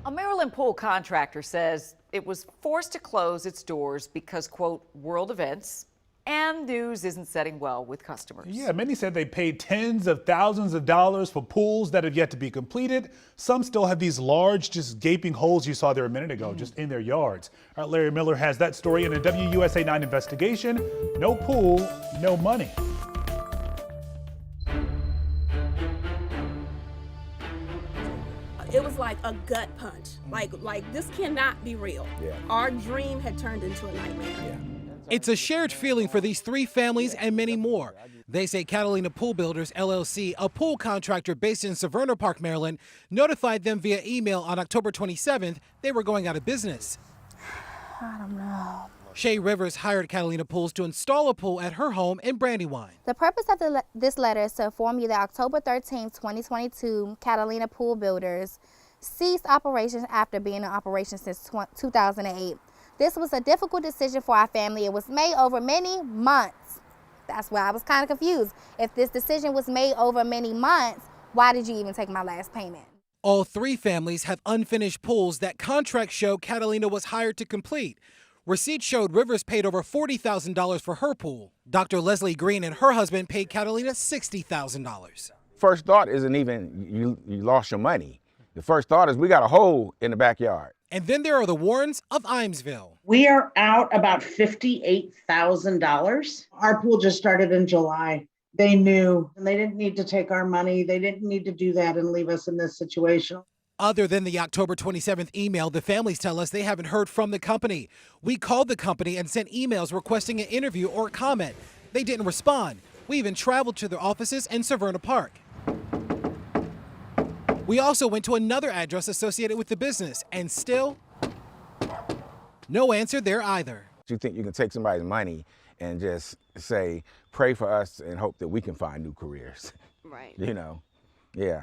A Maryland pool contractor says it was forced to close its doors because, quote, world events and news isn't setting well with customers. Yeah, many said they paid tens of thousands of dollars for pools that have yet to be completed. Some still have these large, just gaping holes you saw there a minute ago, just in their yards. All right, Larry Miller has that story in a WUSA 9 investigation. No pool, no money. It was like a gut punch. Like this cannot be real. Yeah. Our dream had turned into a nightmare. Yeah. It's a shared feeling for these three families and many more. They say Catalina Pool Builders, LLC, a pool contractor based in Severna Park, Maryland, notified them via email on October 27th they were going out of business. I don't know. Shay Rivers hired Catalina Pools to install a pool at her home in Brandywine. The purpose of this letter is to inform you that October 13, 2022, Catalina Pool Builders ceased operations after being in operation since 2008. This was a difficult decision for our family. It was made over many months. That's why I was kind of confused. If this decision was made over many months, why did you even take my last payment? All three families have unfinished pools that contracts show Catalina was hired to complete. Receipts showed Rivers paid over $40,000 for her pool. Dr. Leslie Green and her husband paid Catalina $60,000. First thought isn't even you lost your money. The first thought is we got a hole in the backyard. And then there are the Warrens of Imesville. We are out about $58,000. Our pool just started in July. They knew, and they didn't need to take our money. They didn't need to do that and leave us in this situation. Other than the October 27th email, the families tell us they haven't heard from the company. We called the company and sent emails requesting an interview or comment. They didn't respond. We even traveled to their offices in Severna Park. We also went to another address associated with the business, and still, no answer there either. You think you can take somebody's money and just say, pray for us and hope that we can find new careers. Right. You know, yeah,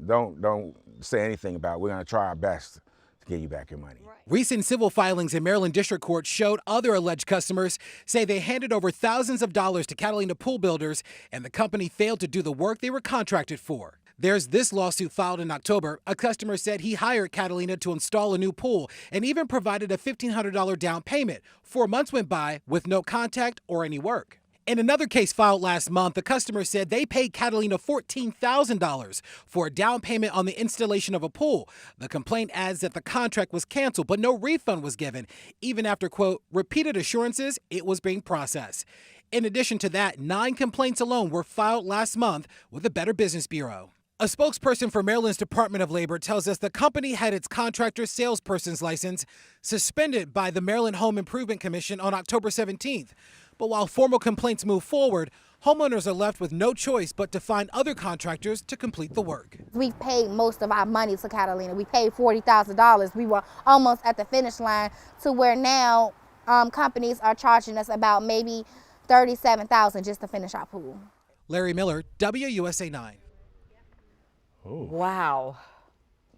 don't say anything about it. We're gonna try our best to get you back your money. Right. Recent civil filings in Maryland District Court showed other alleged customers say they handed over thousands of dollars to Catalina Pool Builders and the company failed to do the work they were contracted for. There's this lawsuit filed in October. A customer said he hired Catalina to install a new pool and even provided a $1,500 down payment. 4 months went by with no contact or any work. In another case filed last month, the customer said they paid Catalina $14,000 for a down payment on the installation of a pool. The complaint adds that the contract was canceled, but no refund was given, even after, quote, repeated assurances it was being processed. In addition to that, 9 complaints alone were filed last month with the Better Business Bureau. A spokesperson for Maryland's Department of Labor tells us the company had its contractor salesperson's license suspended by the Maryland Home Improvement Commission on October 17th. But while formal complaints move forward, homeowners are left with no choice but to find other contractors to complete the work. We paid most of our money to Catalina. We paid $40,000. We were almost at the finish line to where now companies are charging us about maybe $37,000 just to finish our pool. Larry Miller, WUSA 9. Oh. Wow.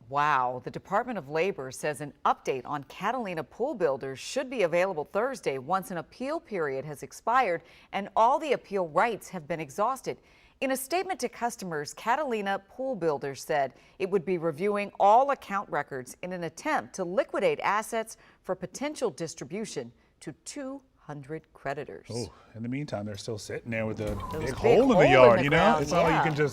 Wow. The Department of Labor says an update on Catalina Pool Builders should be available Thursday once an appeal period has expired and all the appeal rights have been exhausted. In a statement to customers, Catalina Pool Builders said it would be reviewing all account records in an attempt to liquidate assets for potential distribution to 200 creditors. Oh, in the meantime, they're still sitting there with a Those big hole in the yard, you know? ground, It's not like you yeah. can just